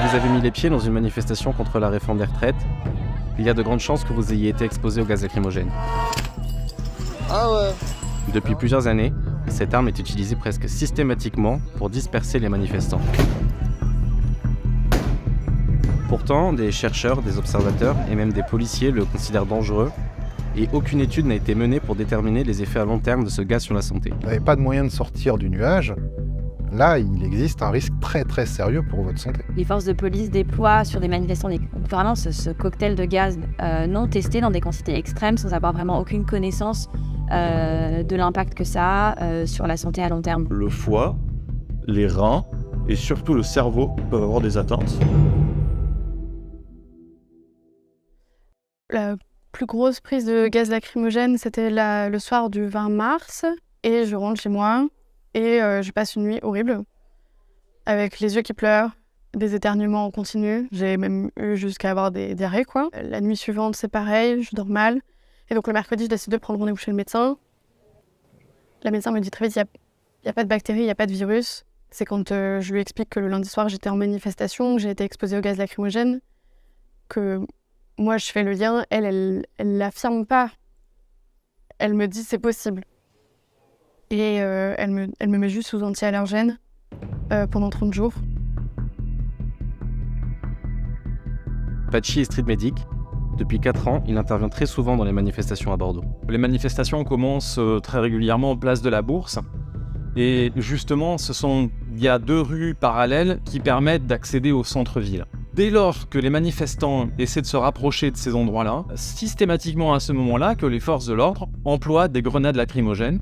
vous avez mis les pieds dans une manifestation contre la réforme des retraites, il y a de grandes chances que vous ayez été exposé au gaz lacrymogène. Ah ouais. Depuis plusieurs années, cette arme est utilisée presque systématiquement pour disperser les manifestants. Pourtant, des chercheurs, des observateurs et même des policiers le considèrent dangereux et aucune étude n'a été menée pour déterminer les effets à long terme de ce gaz sur la santé. Vous n'avez pas de moyen de sortir du nuage. Là, il existe un risque très très sérieux pour votre santé. Les forces de police déploient sur des manifestants vraiment ce cocktail de gaz non testé dans des quantités extrêmes sans avoir vraiment aucune connaissance de l'impact que ça a sur la santé à long terme. Le foie, les reins et surtout le cerveau peuvent avoir des atteintes. La plus grosse prise de gaz lacrymogène, c'était le soir du 20 mars. Et je rentre chez moi et je passe une nuit horrible, avec les yeux qui pleurent, des éternuements en continu. J'ai même eu jusqu'à avoir des diarrhées, quoi. La nuit suivante, c'est pareil, je dors mal. Et donc le mercredi, je décide de prendre rendez-vous chez le médecin. La médecin me dit très vite, il n'y a pas de bactéries, il n'y a pas de virus. C'est quand je lui explique que le lundi soir, j'étais en manifestation, que j'ai été exposée au gaz lacrymogène, que moi, je fais le lien. Elle l'affirme pas. Elle me dit c'est possible. Et elle me met juste sous anti-allergène pendant 30 jours. Patchy est street medic. Depuis 4 ans, il intervient très souvent dans les manifestations à Bordeaux. Les manifestations commencent très régulièrement en place de la Bourse. Et justement, il y a 2 rues parallèles qui permettent d'accéder au centre-ville. Dès lors que les manifestants essaient de se rapprocher de ces endroits-là, systématiquement à ce moment-là que les forces de l'ordre emploient des grenades lacrymogènes.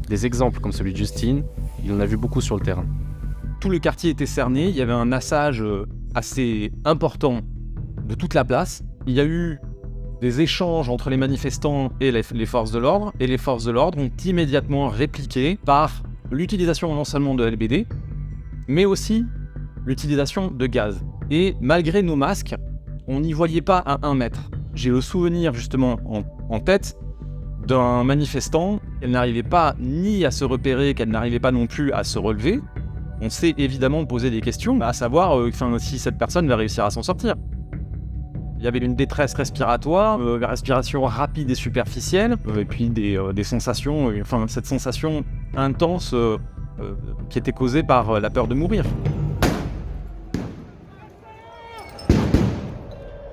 Des exemples comme celui de Justine, il en a vu beaucoup sur le terrain. Tout le quartier était cerné, il y avait un massage assez important de toute la place. Il y a eu des échanges entre les manifestants et les forces de l'ordre, et les forces de l'ordre ont immédiatement répliqué par l'utilisation non seulement de LBD, mais aussi l'utilisation de gaz. Et malgré nos masques, on n'y voyait pas à 1 mètre. J'ai le souvenir justement en tête d'un manifestant, elle n'arrivait pas ni à se repérer, qu'elle n'arrivait pas non plus à se relever. On s'est évidemment posé des questions, à savoir si cette personne va réussir à s'en sortir. Il y avait une détresse respiratoire, respiration rapide et superficielle, et puis des sensations, cette sensation intense qui était causée par la peur de mourir.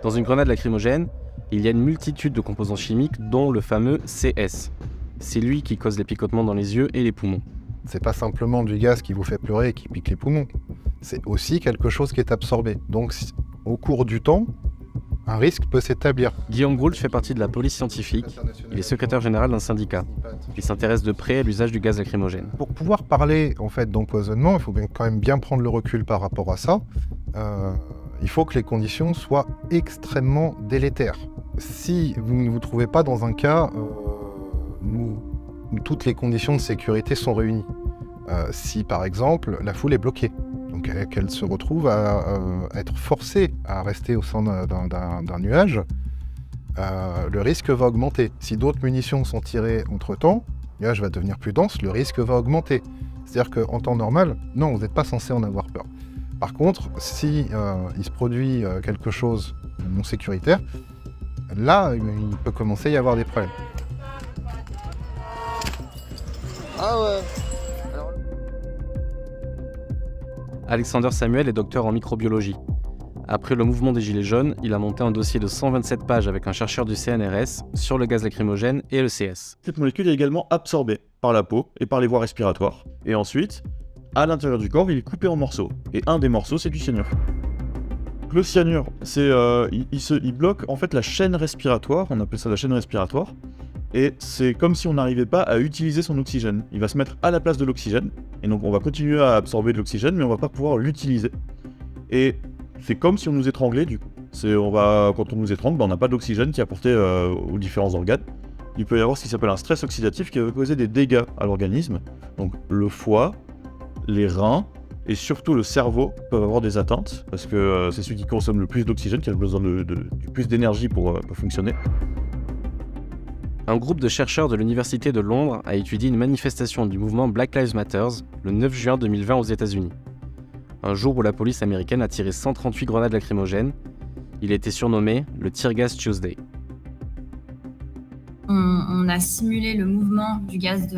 Dans une grenade lacrymogène, il y a une multitude de composants chimiques, dont le fameux CS. C'est lui qui cause les picotements dans les yeux et les poumons. C'est pas simplement du gaz qui vous fait pleurer et qui pique les poumons. C'est aussi quelque chose qui est absorbé. Donc, au cours du temps, un risque peut s'établir. Guillaume Gould fait partie de la police scientifique. Il est secrétaire général d'un syndicat. Il s'intéresse de près à l'usage du gaz lacrymogène. Pour pouvoir parler d'empoisonnement, il faut quand même bien prendre le recul par rapport à ça. Il faut que les conditions soient extrêmement délétères. Si vous ne vous trouvez pas dans un cas où toutes les conditions de sécurité sont réunies, si par exemple la foule est bloquée, donc qu'elle se retrouve à être forcée à rester au sein d'un nuage, le risque va augmenter. Si d'autres munitions sont tirées entre-temps, le nuage va devenir plus dense, le risque va augmenter. C'est-à-dire qu'en temps normal, non, vous n'êtes pas censé en avoir peur. Par contre, si il se produit quelque chose de non sécuritaire, là, il peut commencer à y avoir des problèmes. Ah ouais. Alexander Samuel est docteur en microbiologie. Après le mouvement des Gilets jaunes, il a monté un dossier de 127 pages avec un chercheur du CNRS sur le gaz lacrymogène et le CS. Cette molécule est également absorbée par la peau et par les voies respiratoires. Et ensuite, à l'intérieur du corps, il est coupé en morceaux. Et un des morceaux, c'est du cyanure. Le cyanure, il bloque en fait la chaîne respiratoire, on appelle ça la chaîne respiratoire. Et c'est comme si on n'arrivait pas à utiliser son oxygène. Il va se mettre à la place de l'oxygène, et donc on va continuer à absorber de l'oxygène, mais on va pas pouvoir l'utiliser. Et c'est comme si on nous étranglait du coup. Quand on nous étrangle, on n'a pas d'oxygène qui est apporté aux différents organes. Il peut y avoir ce qui s'appelle un stress oxydatif qui va causer des dégâts à l'organisme. Donc le foie, les reins et surtout le cerveau peuvent avoir des atteintes, parce que c'est celui qui consomme le plus d'oxygène, qui a besoin du plus d'énergie pour fonctionner. Un groupe de chercheurs de l'Université de Londres a étudié une manifestation du mouvement Black Lives Matter le 9 juin 2020 aux États-Unis. un jour où la police américaine a tiré 138 grenades lacrymogènes. Il était surnommé le Tear Gas Tuesday. On a simulé le mouvement du gaz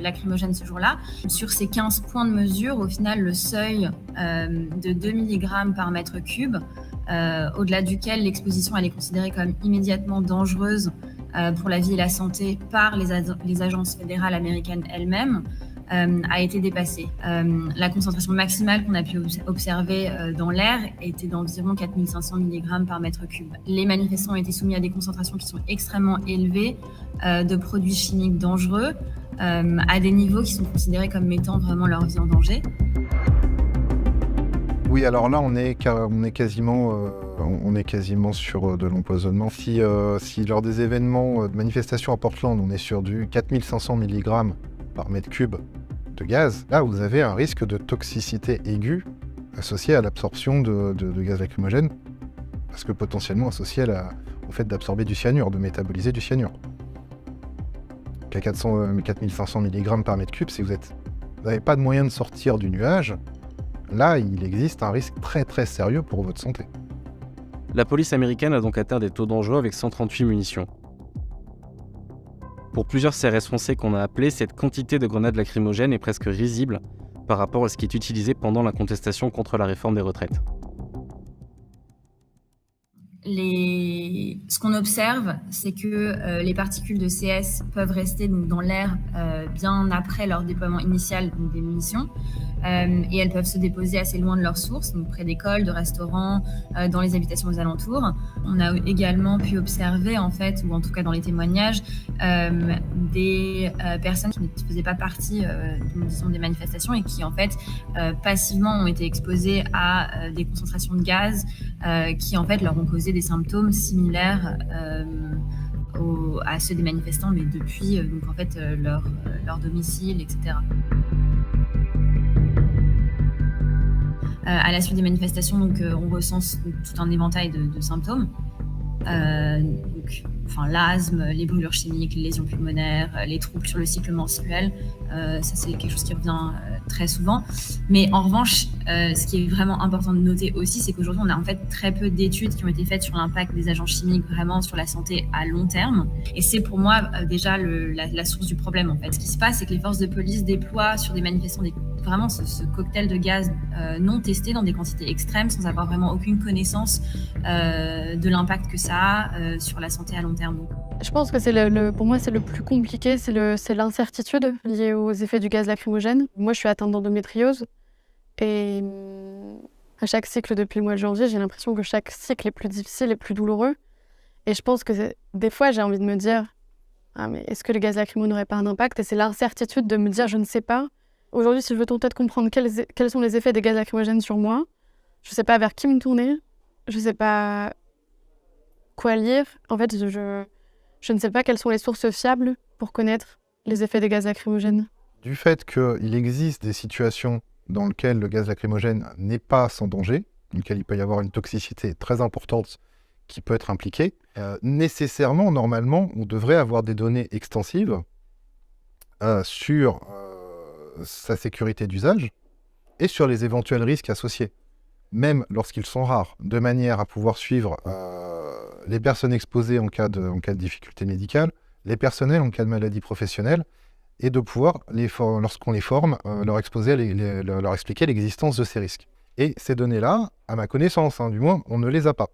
lacrymogène ce jour-là. Sur ces 15 points de mesure, au final, le seuil de 2 mg par mètre cube, au-delà duquel l'exposition elle est considérée comme immédiatement dangereuse pour la vie et la santé par les agences fédérales américaines elles-mêmes, a été dépassée. La concentration maximale qu'on a pu observer dans l'air était d'environ 4500 mg par mètre cube. Les manifestants ont été soumis à des concentrations qui sont extrêmement élevées de produits chimiques dangereux, à des niveaux qui sont considérés comme mettant vraiment leur vie en danger. Oui, alors là, on est quasiment sur de l'empoisonnement. Si lors des événements de manifestation à Portland, on est sur du 4500 mg par mètre cube de gaz, là, vous avez un risque de toxicité aiguë associé à l'absorption de gaz lacrymogène, parce que potentiellement associé au fait d'absorber du cyanure, de métaboliser du cyanure. Donc à 4500 mg par mètre cube, si vous n'avez pas de moyen de sortir du nuage, là, il existe un risque très très sérieux pour votre santé. La police américaine a donc atteint des taux dangereux avec 138 munitions. Pour plusieurs CRS foncés qu'on a appelés, cette quantité de grenades lacrymogènes est presque risible par rapport à ce qui est utilisé pendant la contestation contre la réforme des retraites. Ce qu'on observe, c'est que les particules de CS peuvent rester donc, dans l'air bien après leur déploiement initial donc, des munitions, et elles peuvent se déposer assez loin de leur source, donc près d'écoles, de restaurants, dans les habitations aux alentours. On a également pu observer, en fait, ou en tout cas dans les témoignages, des personnes qui ne faisaient pas partie disons, des manifestations et qui, en fait, passivement ont été exposées à des concentrations de gaz qui, en fait, leur ont causé des symptômes similaires à ceux des manifestants, mais depuis donc, en fait, leur domicile, etc. À la suite des manifestations, donc, on recense tout un éventail de symptômes. L'asthme, les brûlures chimiques, les lésions pulmonaires, les troubles sur le cycle menstruel, ça c'est quelque chose qui revient très souvent. Mais en revanche, ce qui est vraiment important de noter aussi, c'est qu'aujourd'hui on a en fait très peu d'études qui ont été faites sur l'impact des agents chimiques vraiment sur la santé à long terme. Et c'est pour moi déjà la source du problème en fait. Ce qui se passe, c'est que les forces de police déploient sur des manifestants vraiment ce cocktail de gaz non testé dans des quantités extrêmes sans avoir vraiment aucune connaissance de l'impact que ça a sur la santé à long terme. Donc. Je pense que pour moi, c'est le plus compliqué, c'est l'incertitude liée aux effets du gaz lacrymogène. Moi, je suis atteinte d'endométriose et à chaque cycle depuis le mois de janvier, j'ai l'impression que chaque cycle est plus difficile et plus douloureux. Et je pense que des fois, j'ai envie de me dire « Ah, mais est-ce que le gaz lacrymo n'aurait pas un impact ?» Et c'est l'incertitude de me dire « Je ne sais pas ». Aujourd'hui, si je veux tenter de comprendre quels sont les effets des gaz lacrymogènes sur moi, je ne sais pas vers qui me tourner, je ne sais pas quoi lire. En fait, je ne sais pas quelles sont les sources fiables pour connaître les effets des gaz lacrymogènes. Du fait qu'il existe des situations dans lesquelles le gaz lacrymogène n'est pas sans danger, dans lesquelles il peut y avoir une toxicité très importante qui peut être impliquée, nécessairement, normalement, on devrait avoir des données extensives sur sa sécurité d'usage et sur les éventuels risques associés, même lorsqu'ils sont rares, de manière à pouvoir suivre les personnes exposées en cas de difficulté médicale, les personnels en cas de maladie professionnelle, et de pouvoir, lorsqu'on les forme, leur expliquer l'existence de ces risques. Et ces données-là, à ma connaissance, du moins, on ne les a pas.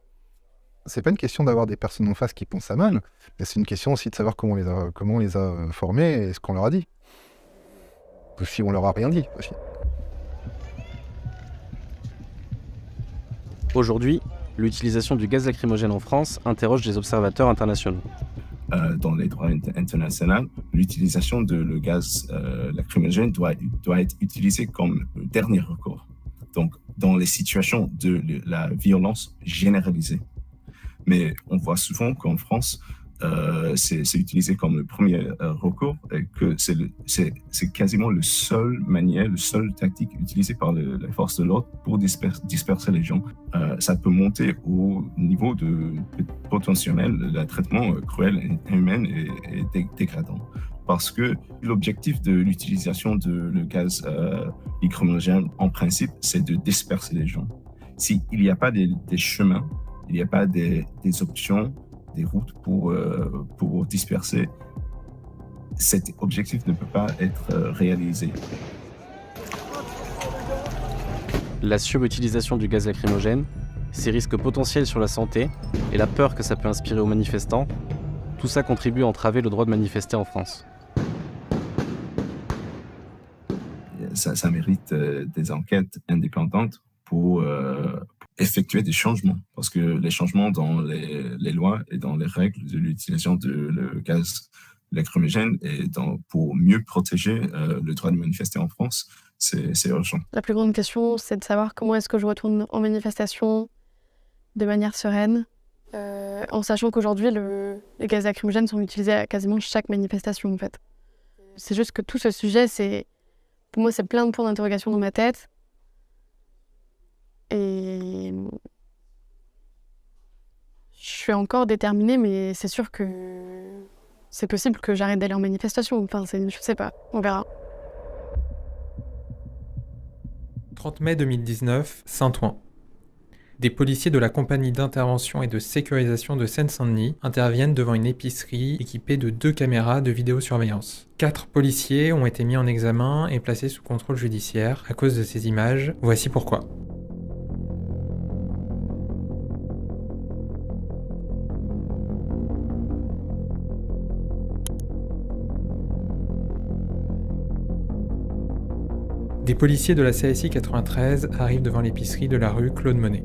C'est pas une question d'avoir des personnes en face qui pensent à mal, mais c'est une question aussi de savoir comment on les a formés et ce qu'on leur a dit. Ou si on leur a rien dit aussi. Aujourd'hui, l'utilisation du gaz lacrymogène en France interroge des observateurs internationaux. Dans les droits internationaux, l'utilisation de le gaz lacrymogène doit être utilisée comme le dernier recours. Donc, dans les situations de la violence généralisée. Mais on voit souvent qu'en France, c'est utilisé comme le premier recours et que c'est quasiment le seul tactique utilisée par les forces de l'ordre pour disperser les gens. Ça peut monter au niveau de potentiel d'un traitement cruel, inhumain et dégradant. parce que l'objectif de l'utilisation de le gaz lacrymogène, en principe, c'est de disperser les gens. S'il n'y a pas des chemins, il n'y a pas des options, des routes pour disperser, cet objectif ne peut pas être réalisé. La surutilisation du gaz lacrymogène, ses risques potentiels sur la santé et la peur que ça peut inspirer aux manifestants, tout ça contribue à entraver le droit de manifester en France. Ça mérite des enquêtes indépendantes pour effectuer des changements. Parce que les changements dans les lois et dans les règles de l'utilisation de le gaz lacrymogène et pour mieux protéger le droit de manifester en France, c'est urgent. La plus grande question, c'est de savoir comment est-ce que je retourne en manifestation de manière sereine, en sachant qu'aujourd'hui, les gaz lacrymogènes sont utilisés à quasiment chaque manifestation, en fait. C'est juste que tout ce sujet, pour moi, c'est plein de points d'interrogation dans ma tête. Et je suis encore déterminée, mais c'est sûr que c'est possible que j'arrête d'aller en manifestation. Enfin, je sais pas, on verra. 30 mai 2019, Saint-Ouen. Des policiers de la compagnie d'intervention et de sécurisation de Seine-Saint-Denis interviennent devant une épicerie équipée de 2 caméras de vidéosurveillance. 4 policiers ont été mis en examen et placés sous contrôle judiciaire à cause de ces images. Voici pourquoi. Des policiers de la CSI 93 arrivent devant l'épicerie de la rue Claude Monet.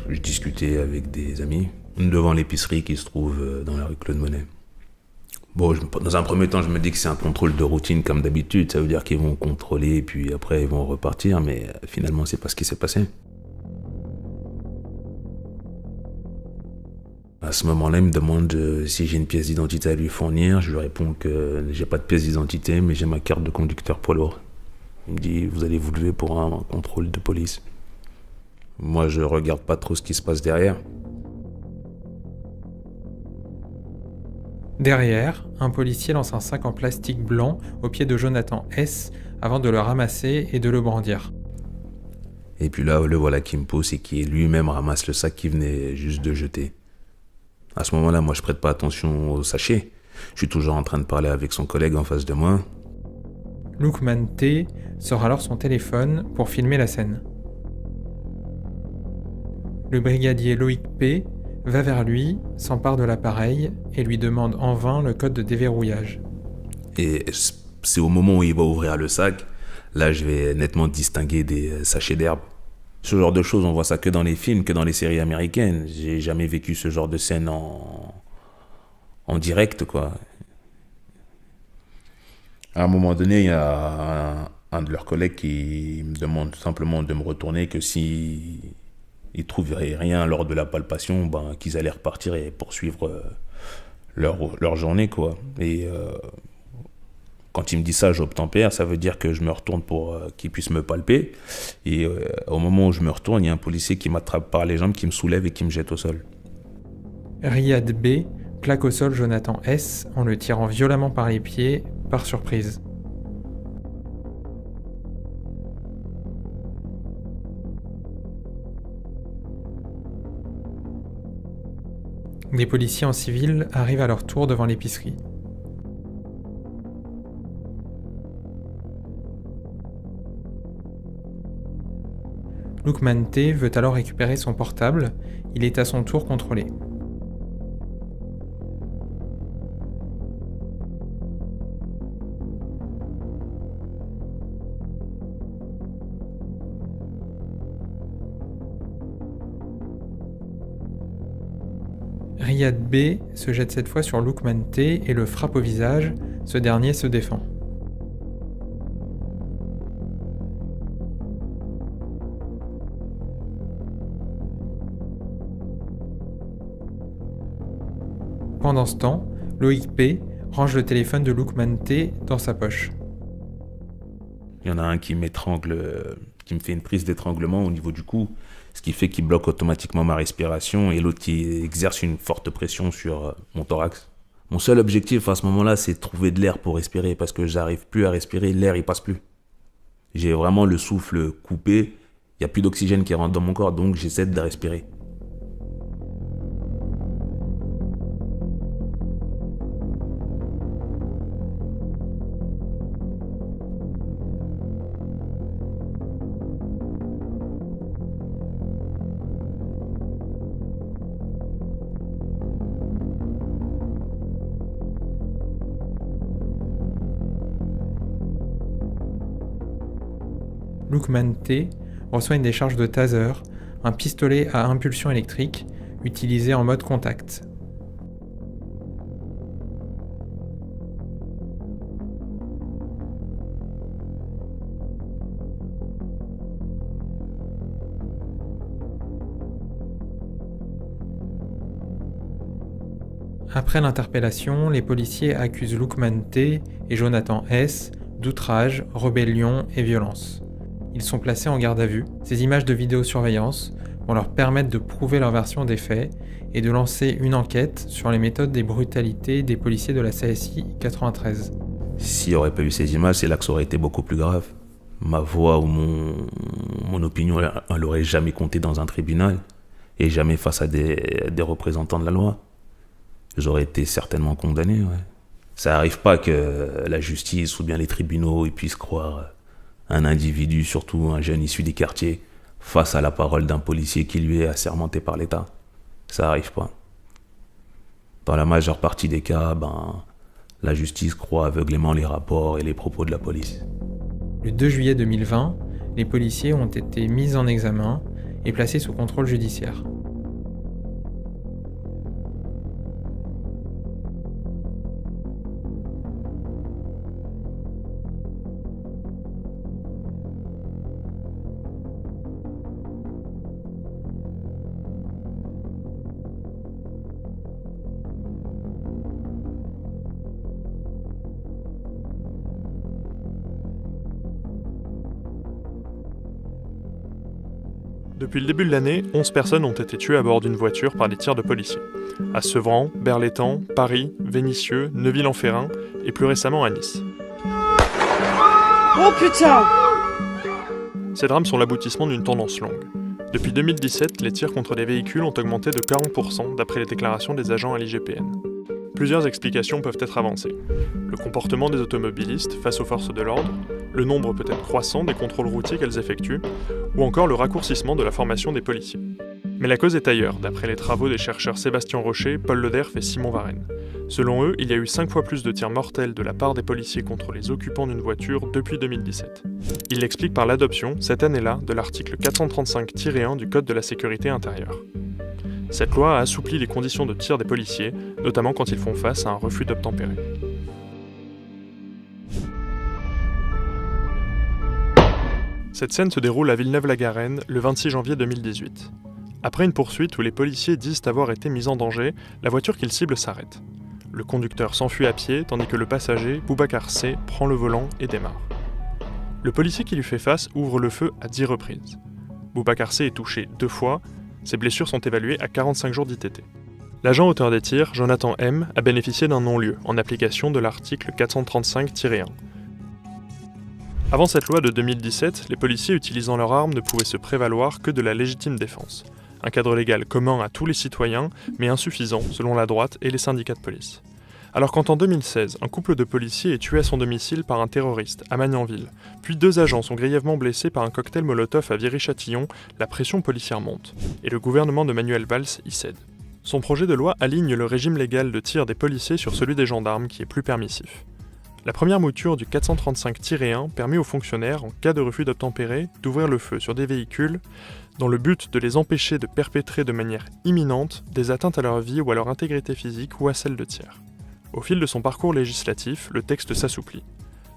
Je discutais avec des amis devant l'épicerie qui se trouve dans la rue Claude Monet. Bon, dans un premier temps, je me dis que c'est un contrôle de routine comme d'habitude. Ça veut dire qu'ils vont contrôler, puis après ils vont repartir, mais finalement, c'est pas ce qui s'est passé. À ce moment-là, il me demande si j'ai une pièce d'identité à lui fournir. Je lui réponds que j'ai pas de pièce d'identité, mais j'ai ma carte de conducteur poids lourd. Il me dit, vous allez vous lever pour un contrôle de police. Moi, je regarde pas trop ce qui se passe derrière. Derrière, un policier lance un sac en plastique blanc au pied de Jonathan S. avant de le ramasser et de le brandir. Et puis là, le voilà qui me pousse et qui lui-même ramasse le sac qu'il venait juste de jeter. À ce moment-là, moi, je prête pas attention au sachet. Je suis toujours en train de parler avec son collègue en face de moi. Lookman T. sort alors son téléphone pour filmer la scène. Le brigadier Loïc P. va vers lui, s'empare de l'appareil et lui demande en vain le code de déverrouillage. Et c'est au moment où il va ouvrir le sac, là je vais nettement distinguer des sachets d'herbe. Ce genre de choses, on voit ça que dans les films, que dans les séries américaines. J'ai jamais vécu ce genre de scène en direct, quoi. À un moment donné, il y a un de leurs collègues qui me demande simplement de me retourner, que si ils ne trouvaient rien lors de la palpation, qu'ils allaient repartir et poursuivre leur journée, quoi. Et quand il me dit ça, j'obtempère, ça veut dire que je me retourne pour qu'il puisse me palper. Et au moment où je me retourne, il y a un policier qui m'attrape par les jambes, qui me soulève et qui me jette au sol. Riyad B. plaque au sol Jonathan S. en le tirant violemment par les pieds, par surprise. Des policiers en civil arrivent à leur tour devant l'épicerie. Lookman T veut alors récupérer son portable, il est à son tour contrôlé. Riyad B se jette cette fois sur Lookman T et le frappe au visage, ce dernier se défend. Pendant ce temps, Loïc P. range le téléphone de Lookman T dans sa poche. Il y en a un qui m'étrangle, qui me fait une prise d'étranglement au niveau du cou, ce qui fait qu'il bloque automatiquement ma respiration, et l'autre qui exerce une forte pression sur mon thorax. Mon seul objectif à ce moment-là, c'est de trouver de l'air pour respirer, parce que j'arrive plus à respirer, l'air il passe plus. J'ai vraiment le souffle coupé, il n'y a plus d'oxygène qui rentre dans mon corps, donc j'essaie de respirer. Lookman T. reçoit une décharge de taser, un pistolet à impulsion électrique, utilisé en mode contact. Après l'interpellation, les policiers accusent Lookman T. et Jonathan S. d'outrage, rébellion et violence. Ils sont placés en garde à vue. Ces images de vidéosurveillance vont leur permettre de prouver leur version des faits et de lancer une enquête sur les méthodes et brutalités des policiers de la CSI 93. S'il n'y aurait pas eu ces images, c'est là que ça aurait été beaucoup plus grave. Ma voix ou mon opinion, elle n'aurait jamais compté dans un tribunal et jamais face à des représentants de la loi. J'aurais été certainement condamné, ouais. Ça n'arrive pas que la justice ou bien les tribunaux ils puissent croire un individu, surtout un jeune issu des quartiers, face à la parole d'un policier qui lui est assermenté par l'État. Ça n'arrive pas. Dans la majeure partie des cas, la justice croit aveuglément les rapports et les propos de la police. Le 2 juillet 2020, les policiers ont été mis en examen et placés sous contrôle judiciaire. Depuis le début de l'année, 11 personnes ont été tuées à bord d'une voiture par des tirs de policiers. À Sevran, Berlétan, Paris, Vénissieux, Neuville-en-Ferrain et plus récemment à Nice. Oh putain! Ces drames sont l'aboutissement d'une tendance longue. Depuis 2017, les tirs contre les véhicules ont augmenté de 40% d'après les déclarations des agents à l'IGPN. Plusieurs explications peuvent être avancées. Le comportement des automobilistes face aux forces de l'ordre, le nombre peut-être croissant des contrôles routiers qu'elles effectuent, ou encore le raccourcissement de la formation des policiers. Mais la cause est ailleurs, d'après les travaux des chercheurs Sébastien Rocher, Paul Lederf et Simon Varenne. Selon eux, il y a eu 5 fois plus de tirs mortels de la part des policiers contre les occupants d'une voiture depuis 2017. Ils l'expliquent par l'adoption, cette année-là, de l'article 435-1 du Code de la sécurité intérieure. Cette loi a assoupli les conditions de tir des policiers, notamment quand ils font face à un refus d'obtempérer. Cette scène se déroule à Villeneuve-la-Garenne le 26 janvier 2018. Après une poursuite où les policiers disent avoir été mis en danger, la voiture qu'ils ciblent s'arrête. Le conducteur s'enfuit à pied tandis que le passager, Boubacar C, prend le volant et démarre. Le policier qui lui fait face ouvre le feu à 10 reprises. Boubacar C est touché 2 fois, ses blessures sont évaluées à 45 jours d'ITT. L'agent auteur des tirs, Jonathan M, a bénéficié d'un non-lieu en application de l'article 435-1. Avant cette loi de 2017, les policiers utilisant leurs armes ne pouvaient se prévaloir que de la légitime défense. Un cadre légal commun à tous les citoyens, mais insuffisant selon la droite et les syndicats de police. Alors quand en 2016, un couple de policiers est tué à son domicile par un terroriste à Magnanville, puis 2 agents sont grièvement blessés par un cocktail Molotov à Viry-Châtillon, la pression policière monte, et le gouvernement de Manuel Valls y cède. Son projet de loi aligne le régime légal de tir des policiers sur celui des gendarmes qui est plus permissif. La première mouture du 435-1 permet aux fonctionnaires, en cas de refus d'obtempérer, d'ouvrir le feu sur des véhicules dans le but de les empêcher de perpétrer de manière imminente des atteintes à leur vie ou à leur intégrité physique ou à celle de tiers. Au fil de son parcours législatif, le texte s'assouplit.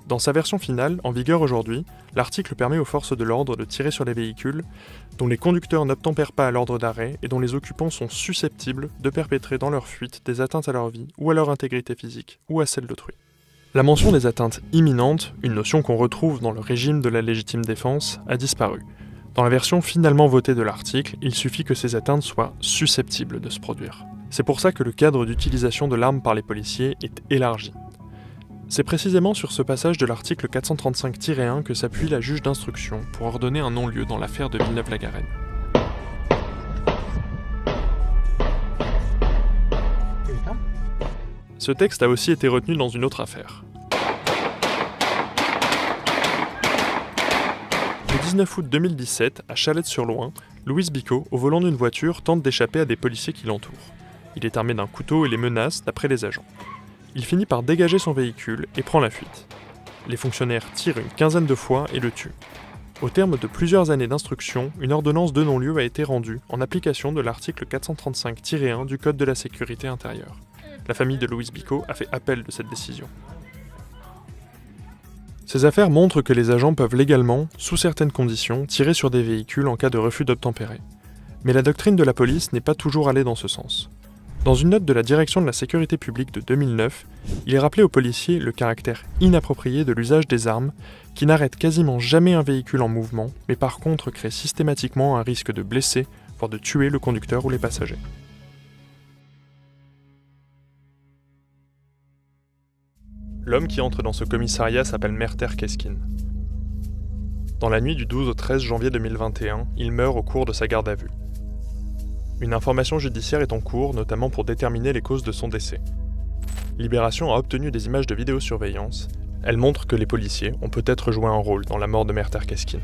Dans sa version finale, en vigueur aujourd'hui, l'article permet aux forces de l'ordre de tirer sur les véhicules dont les conducteurs n'obtempèrent pas à l'ordre d'arrêt et dont les occupants sont susceptibles de perpétrer dans leur fuite des atteintes à leur vie ou à leur intégrité physique ou à celle d'autrui. La mention des atteintes imminentes, une notion qu'on retrouve dans le régime de la légitime défense, a disparu. Dans la version finalement votée de l'article, il suffit que ces atteintes soient susceptibles de se produire. C'est pour ça que le cadre d'utilisation de l'arme par les policiers est élargi. C'est précisément sur ce passage de l'article 435-1 que s'appuie la juge d'instruction pour ordonner un non-lieu dans l'affaire de Villeneuve-la-Garenne. Ce texte a aussi été retenu dans une autre affaire. Le 19 août 2017, à Chalette-sur-Loing, Louis Bicot, au volant d'une voiture, tente d'échapper à des policiers qui l'entourent. Il est armé d'un couteau et les menace d'après les agents. Il finit par dégager son véhicule et prend la fuite. Les fonctionnaires tirent une quinzaine de fois et le tuent. Au terme de plusieurs années d'instruction, une ordonnance de non-lieu a été rendue en application de l'article 435-1 du Code de la sécurité intérieure. La famille de Louis Bicot a fait appel de cette décision. Ces affaires montrent que les agents peuvent légalement, sous certaines conditions, tirer sur des véhicules en cas de refus d'obtempérer. Mais la doctrine de la police n'est pas toujours allée dans ce sens. Dans une note de la Direction de la sécurité publique de 2009, il est rappelé aux policiers le caractère inapproprié de l'usage des armes, qui n'arrête quasiment jamais un véhicule en mouvement, mais par contre crée systématiquement un risque de blesser, voire de tuer le conducteur ou les passagers. L'homme qui entre dans ce commissariat s'appelle Merter Keskin. Dans la nuit du 12 au 13 janvier 2021, il meurt au cours de sa garde à vue. Une information judiciaire est en cours, notamment pour déterminer les causes de son décès. Libération a obtenu des images de vidéosurveillance. Elles montrent que les policiers ont peut-être joué un rôle dans la mort de Merter Keskin.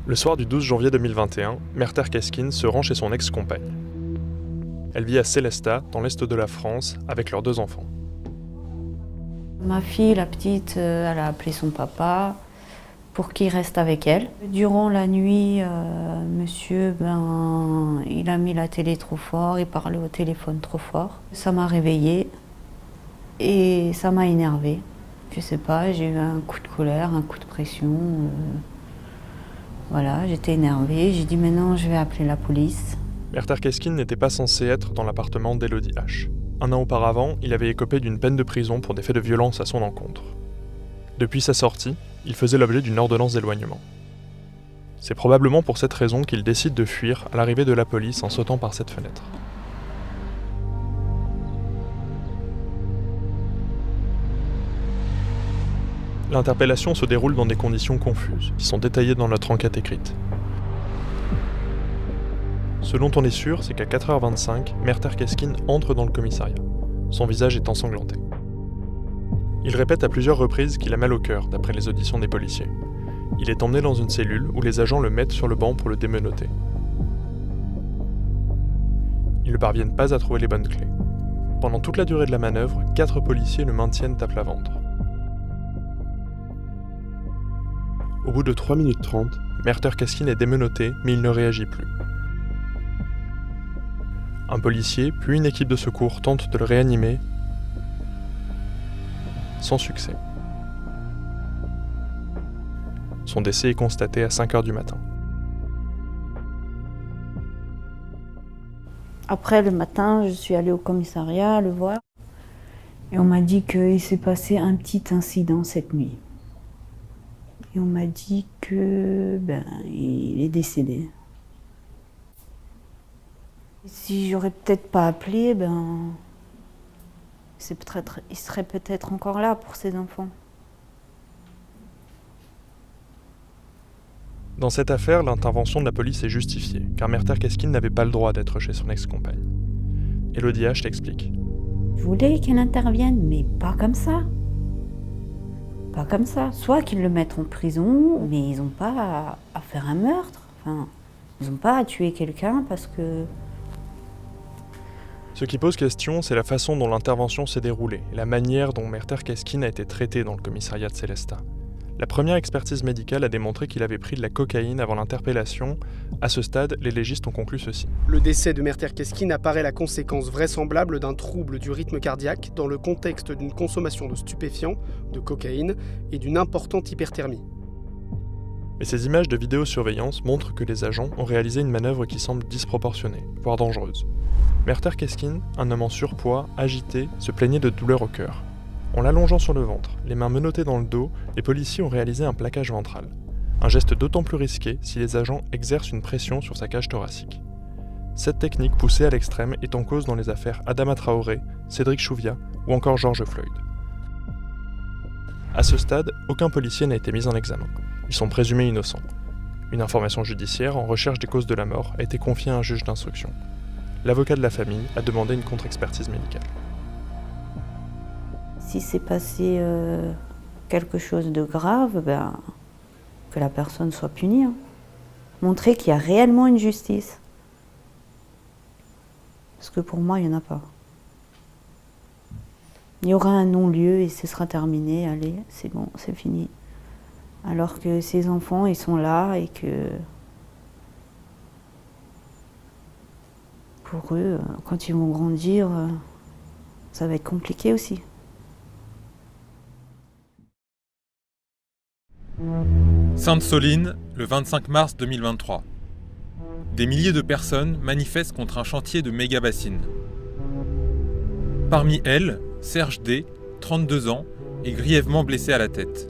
Le soir du 12 janvier 2021, Merter Keskin se rend chez son ex-compagne. Elle vit à Sélestat, dans l'est de la France, avec leurs 2 enfants. Ma fille, la petite, elle a appelé son papa pour qu'il reste avec elle. Durant la nuit, monsieur, il a mis la télé trop fort, il parlait au téléphone trop fort. Ça m'a réveillée et ça m'a énervée. Je sais pas, j'ai eu un coup de colère, un coup de pression. Voilà, j'étais énervée, j'ai dit maintenant je vais appeler la police. Merter Keskin n'était pas censé être dans l'appartement d'Elodie H. Un an auparavant, il avait écopé d'une peine de prison pour des faits de violence à son encontre. Depuis sa sortie, il faisait l'objet d'une ordonnance d'éloignement. C'est probablement pour cette raison qu'il décide de fuir à l'arrivée de la police en sautant par cette fenêtre. L'interpellation se déroule dans des conditions confuses, qui sont détaillées dans notre enquête écrite. Ce dont on est sûr, c'est qu'à 4h25, Merter Keskin entre dans le commissariat. Son visage est ensanglanté. Il répète à plusieurs reprises qu'il a mal au cœur, d'après les auditions des policiers. Il est emmené dans une cellule où les agents le mettent sur le banc pour le démenotter. Ils ne parviennent pas à trouver les bonnes clés. Pendant toute la durée de la manœuvre, 4 policiers le maintiennent à plat ventre. Au bout de 3 minutes 30, Merter Keskin est démenotté, mais il ne réagit plus. Un policier, puis une équipe de secours tentent de le réanimer, sans succès. Son décès est constaté à 5h du matin. Après, le matin, je suis allée au commissariat le voir. Et on m'a dit qu'il s'est passé un petit incident cette nuit. Et on m'a dit que il est décédé. Si j'aurais peut-être pas appelé, il serait peut-être encore là pour ses enfants. Dans cette affaire, l'intervention de la police est justifiée, car Merter Keskin n'avait pas le droit d'être chez son ex-compagne. Elodie H l'explique. Je voulais qu'elle intervienne, mais pas comme ça. Pas comme ça. Soit qu'ils le mettent en prison, mais ils n'ont pas à faire un meurtre. Enfin, ils n'ont pas à tuer quelqu'un parce que... Ce qui pose question, c'est la façon dont l'intervention s'est déroulée, et la manière dont Merter Keskin a été traité dans le commissariat de Sélestat. La première expertise médicale a démontré qu'il avait pris de la cocaïne avant l'interpellation. À ce stade, les légistes ont conclu ceci. Le décès de Merter Keskin apparaît la conséquence vraisemblable d'un trouble du rythme cardiaque dans le contexte d'une consommation de stupéfiants, de cocaïne et d'une importante hyperthermie. Mais ces images de vidéosurveillance montrent que les agents ont réalisé une manœuvre qui semble disproportionnée, voire dangereuse. Merter Keskin, un homme en surpoids, agité, se plaignait de douleurs au cœur. En l'allongeant sur le ventre, les mains menottées dans le dos, les policiers ont réalisé un plaquage ventral. Un geste d'autant plus risqué si les agents exercent une pression sur sa cage thoracique. Cette technique poussée à l'extrême est en cause dans les affaires Adama Traoré, Cédric Chouviat ou encore George Floyd. À ce stade, aucun policier n'a été mis en examen. Ils sont présumés innocents. Une information judiciaire en recherche des causes de la mort a été confiée à un juge d'instruction. L'avocat de la famille a demandé une contre-expertise médicale. Si c'est passé quelque chose de grave, que la personne soit punie. Montrer qu'il y a réellement une justice. Parce que pour moi, il n'y en a pas. Il y aura un non-lieu et ce sera terminé, allez, c'est bon, c'est fini. Alors que ces enfants, ils sont là et que pour eux, quand ils vont grandir, ça va être compliqué aussi. Sainte-Soline, le 25 mars 2023. Des milliers de personnes manifestent contre un chantier de méga-bassines. Parmi elles, Serge D, 32 ans, est grièvement blessé à la tête.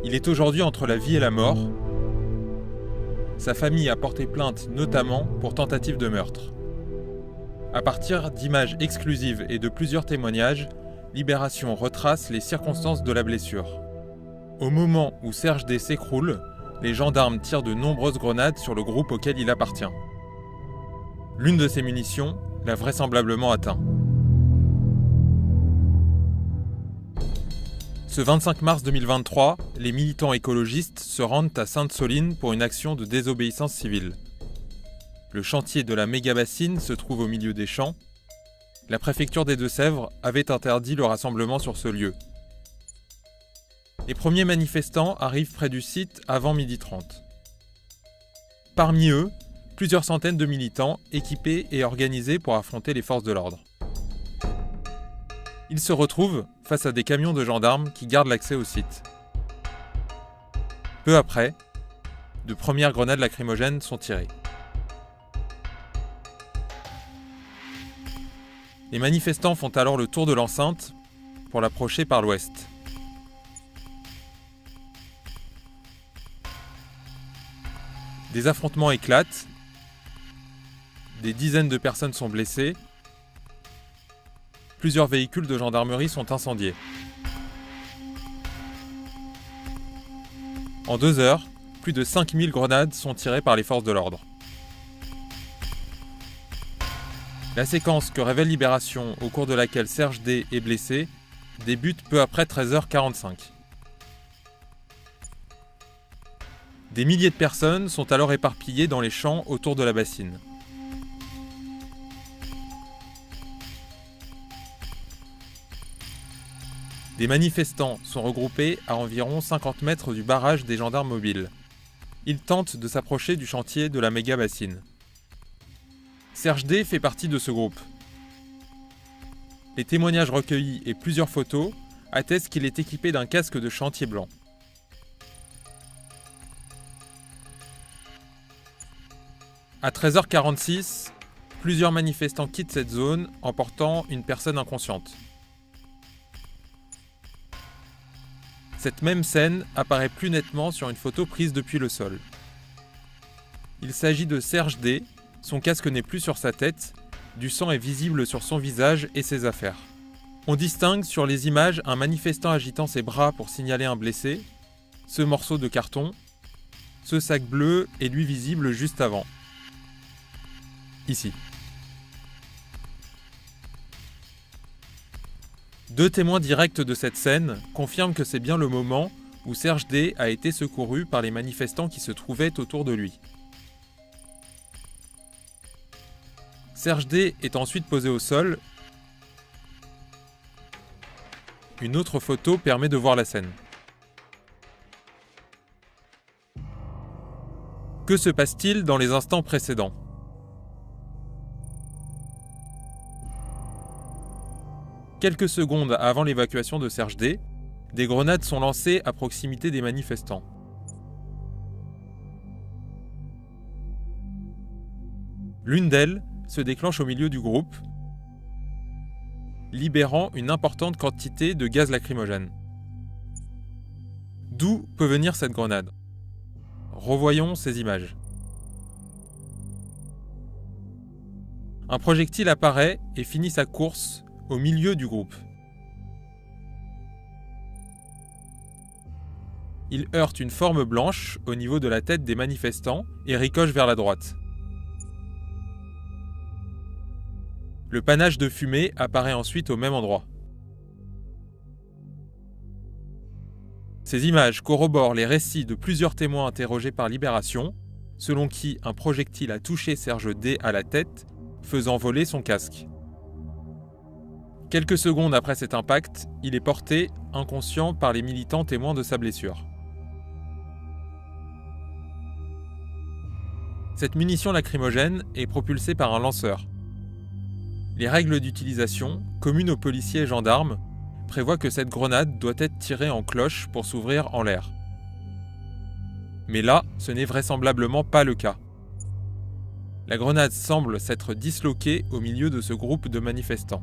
Il est aujourd'hui entre la vie et la mort. Sa famille a porté plainte notamment pour tentative de meurtre. À partir d'images exclusives et de plusieurs témoignages, Libération retrace les circonstances de la blessure. Au moment où Serge D s'écroule, les gendarmes tirent de nombreuses grenades sur le groupe auquel il appartient. L'une de ces munitions l'a vraisemblablement atteint. Ce 25 mars 2023, les militants écologistes se rendent à Sainte-Soline pour une action de désobéissance civile. Le chantier de la méga-bassine se trouve au milieu des champs. La préfecture des Deux-Sèvres avait interdit le rassemblement sur ce lieu. Les premiers manifestants arrivent près du site avant 12h30. Parmi eux, plusieurs centaines de militants équipés et organisés pour affronter les forces de l'ordre. Ils se retrouvent face à des camions de gendarmes qui gardent l'accès au site. Peu après, de premières grenades lacrymogènes sont tirées. Les manifestants font alors le tour de l'enceinte pour l'approcher par l'ouest. Des affrontements éclatent, des dizaines de personnes sont blessées, plusieurs véhicules de gendarmerie sont incendiés. En 2 heures, plus de 5000 grenades sont tirées par les forces de l'ordre. La séquence que révèle Libération, au cours de laquelle Serge D est blessé, débute peu après 13h45. Des milliers de personnes sont alors éparpillées dans les champs autour de la bassine. Des manifestants sont regroupés à environ 50 mètres du barrage des gendarmes mobiles. Ils tentent de s'approcher du chantier de la méga-bassine. Serge D fait partie de ce groupe. Les témoignages recueillis et plusieurs photos attestent qu'il est équipé d'un casque de chantier blanc. À 13h46, plusieurs manifestants quittent cette zone en portant une personne inconsciente. Cette même scène apparaît plus nettement sur une photo prise depuis le sol. Il s'agit de Serge D, son casque n'est plus sur sa tête, du sang est visible sur son visage et ses affaires. On distingue sur les images un manifestant agitant ses bras pour signaler un blessé, ce morceau de carton, ce sac bleu est lui visible juste avant. Ici. 2 témoins directs de cette scène confirment que c'est bien le moment où Serge D a été secouru par les manifestants qui se trouvaient autour de lui. Serge D est ensuite posé au sol. Une autre photo permet de voir la scène. Que se passe-t-il dans les instants précédents ? Quelques secondes avant l'évacuation de Serge D, des grenades sont lancées à proximité des manifestants. L'une d'elles se déclenche au milieu du groupe, libérant une importante quantité de gaz lacrymogène. D'où peut venir cette grenade ? Revoyons ces images. Un projectile apparaît et finit sa course au milieu du groupe. Il heurte une forme blanche au niveau de la tête des manifestants et ricoche vers la droite. Le panache de fumée apparaît ensuite au même endroit. Ces images corroborent les récits de plusieurs témoins interrogés par Libération, selon qui un projectile a touché Serge D à la tête, faisant voler son casque. Quelques secondes après cet impact, il est porté inconscient par les militants témoins de sa blessure. Cette munition lacrymogène est propulsée par un lanceur. Les règles d'utilisation, communes aux policiers et gendarmes, prévoient que cette grenade doit être tirée en cloche pour s'ouvrir en l'air. Mais là, ce n'est vraisemblablement pas le cas. La grenade semble s'être disloquée au milieu de ce groupe de manifestants.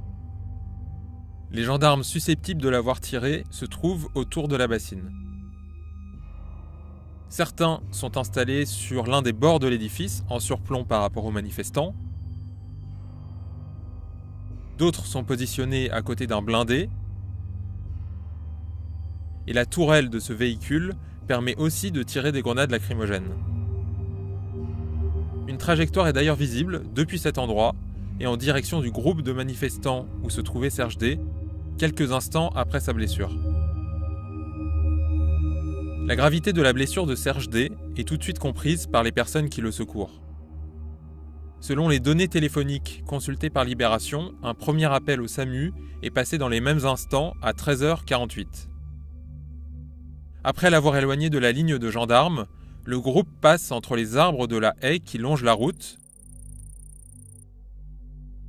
Les gendarmes susceptibles de l'avoir tirée se trouvent autour de la bassine. Certains sont installés sur l'un des bords de l'édifice, en surplomb par rapport aux manifestants. D'autres sont positionnés à côté d'un blindé. Et la tourelle de ce véhicule permet aussi de tirer des grenades lacrymogènes. Une trajectoire est d'ailleurs visible depuis cet endroit et en direction du groupe de manifestants où se trouvait Serge D, quelques instants après sa blessure. La gravité de la blessure de Serge D est tout de suite comprise par les personnes qui le secourent. Selon les données téléphoniques consultées par Libération, un premier appel au SAMU est passé dans les mêmes instants à 13h48. Après l'avoir éloigné de la ligne de gendarmes, le groupe passe entre les arbres de la haie qui longe la route.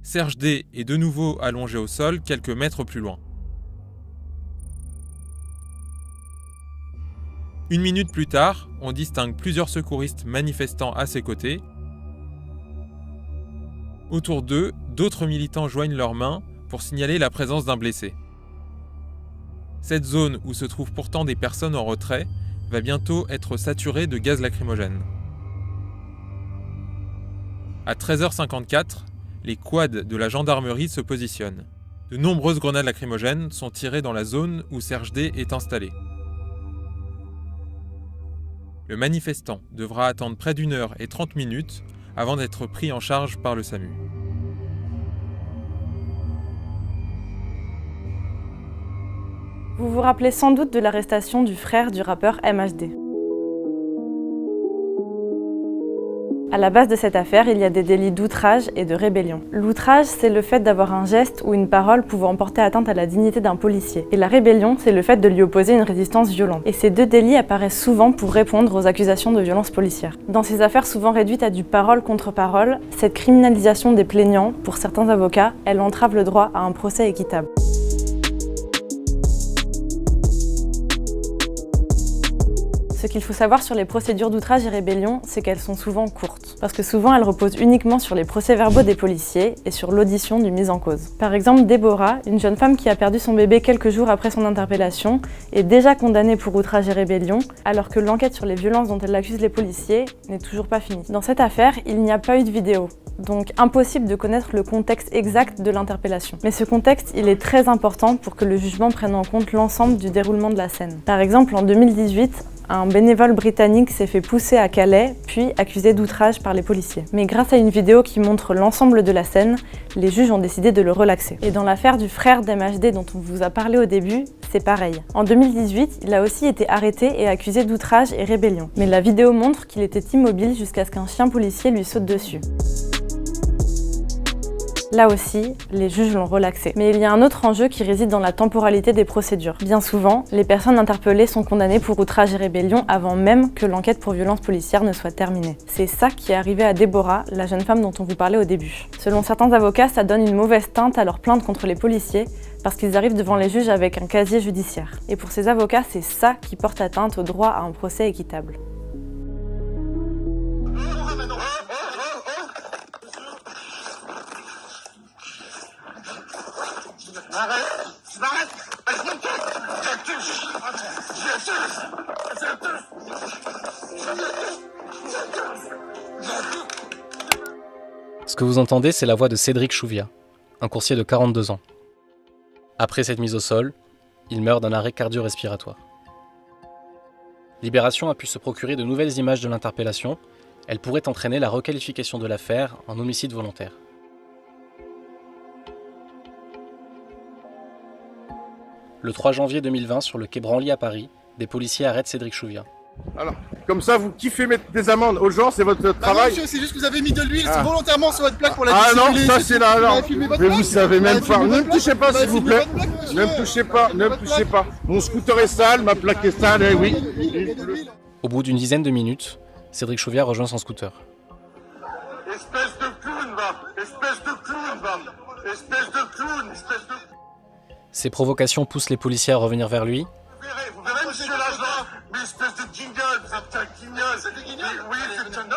Serge D est de nouveau allongé au sol quelques mètres plus loin. Une minute plus tard, on distingue plusieurs secouristes manifestants à ses côtés. Autour d'eux, d'autres militants joignent leurs mains pour signaler la présence d'un blessé. Cette zone où se trouvent pourtant des personnes en retrait va bientôt être saturée de gaz lacrymogène. À 13h54, les quads de la gendarmerie se positionnent. De nombreuses grenades lacrymogènes sont tirées dans la zone où Serge D est installé. Le manifestant devra attendre près d'1h30 avant d'être pris en charge par le SAMU. Vous vous rappelez sans doute de l'arrestation du frère du rappeur MHD. À la base de cette affaire, il y a des délits d'outrage et de rébellion. L'outrage, c'est le fait d'avoir un geste ou une parole pouvant porter atteinte à la dignité d'un policier. Et la rébellion, c'est le fait de lui opposer une résistance violente. Et ces deux délits apparaissent souvent pour répondre aux accusations de violence policière. Dans ces affaires souvent réduites à du parole contre parole, cette criminalisation des plaignants, pour certains avocats, elle entrave le droit à un procès équitable. Ce qu'il faut savoir sur les procédures d'outrage et rébellion, c'est qu'elles sont souvent courtes. Parce que souvent, elles reposent uniquement sur les procès-verbaux des policiers et sur l'audition du mis en cause. Par exemple, Déborah, une jeune femme qui a perdu son bébé quelques jours après son interpellation, est déjà condamnée pour outrage et rébellion, alors que l'enquête sur les violences dont elle accuse les policiers n'est toujours pas finie. Dans cette affaire, il n'y a pas eu de vidéo. Donc impossible de connaître le contexte exact de l'interpellation. Mais ce contexte, il est très important pour que le jugement prenne en compte l'ensemble du déroulement de la scène. Par exemple, en 2018, un bénévole britannique s'est fait pousser à Calais, puis accusé d'outrage par les policiers. Mais grâce à une vidéo qui montre l'ensemble de la scène, les juges ont décidé de le relaxer. Et dans l'affaire du frère d'MHD dont on vous a parlé au début, c'est pareil. En 2018, il a aussi été arrêté et accusé d'outrage et rébellion. Mais la vidéo montre qu'il était immobile jusqu'à ce qu'un chien policier lui saute dessus. Là aussi, les juges l'ont relaxé. Mais il y a un autre enjeu qui réside dans la temporalité des procédures. Bien souvent, les personnes interpellées sont condamnées pour outrage et rébellion avant même que l'enquête pour violence policière ne soit terminée. C'est ça qui est arrivé à Déborah, la jeune femme dont on vous parlait au début. Selon certains avocats, ça donne une mauvaise teinte à leur plainte contre les policiers, parce qu'ils arrivent devant les juges avec un casier judiciaire. Et pour ces avocats, c'est ça qui porte atteinte au droit à un procès équitable. Ce que vous entendez, c'est la voix de Cédric Chouviat, un coursier de 42 ans. Après cette mise au sol, il meurt d'un arrêt cardio-respiratoire. Libération a pu se procurer de nouvelles images de l'interpellation. Elles pourraient entraîner la requalification de l'affaire en homicide volontaire. Le 3 janvier 2020, sur le quai Branly à Paris, des policiers arrêtent Cédric Chouviat. Alors, comme ça, vous kiffez mettre des amendes aux gens, c'est votre travail. Monsieur, c'est juste que vous avez mis de l'huile volontairement sur votre plaque pour la Ah non, dissimuler. ça c'est là, alors. Mais vous savez même pas. filmé Ne votre me touchez plaque. pas, s'il vous plaît. Ne me touchez pas, ne me touchez pas. Mon scooter est sale, ma plaque est sale, eh oui. Au bout d'une dizaine de minutes, Cédric Chouviat rejoint son scooter. Espèce de clown, va. Espèce de clown, va. Espèce de clown, espèce de... Ces provocations poussent les policiers à revenir vers lui. Vous verrez, monsieur l'agent, mais espèce de guignol, c'est un guignol. C'est des guignols? Oui, c'est un... Non,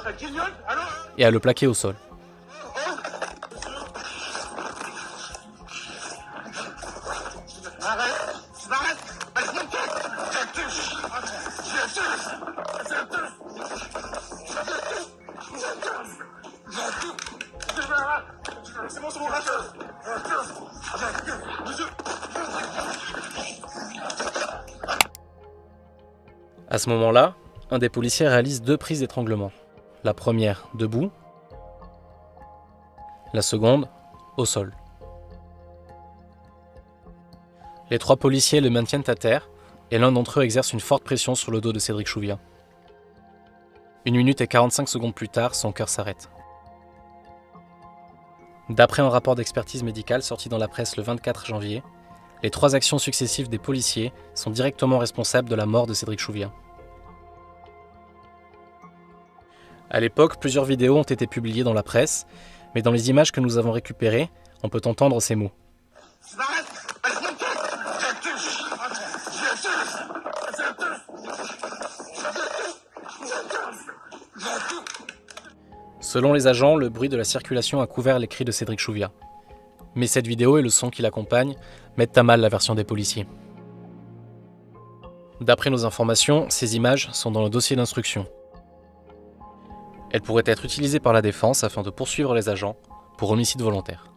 un guignol. Alors... Et à le plaquer au sol. À ce moment-là, un des policiers réalise 2 prises d'étranglement. La première debout, la seconde au sol. Les 3 policiers le maintiennent à terre et l'un d'entre eux exerce une forte pression sur le dos de Cédric Chouviat. 1 minute et 45 secondes plus tard, son cœur s'arrête. D'après un rapport d'expertise médicale sorti dans la presse le 24 janvier, les 3 actions successives des policiers sont directement responsables de la mort de Cédric Chouviat. À l'époque, plusieurs vidéos ont été publiées dans la presse, mais dans les images que nous avons récupérées, on peut entendre ces mots. Selon les agents, le bruit de la circulation a couvert les cris de Cédric Chouviat. Mais cette vidéo et le son qui l'accompagne mettent à mal la version des policiers. D'après nos informations, ces images sont dans le dossier d'instruction. Elles pourraient être utilisées par la défense afin de poursuivre les agents pour homicide volontaire.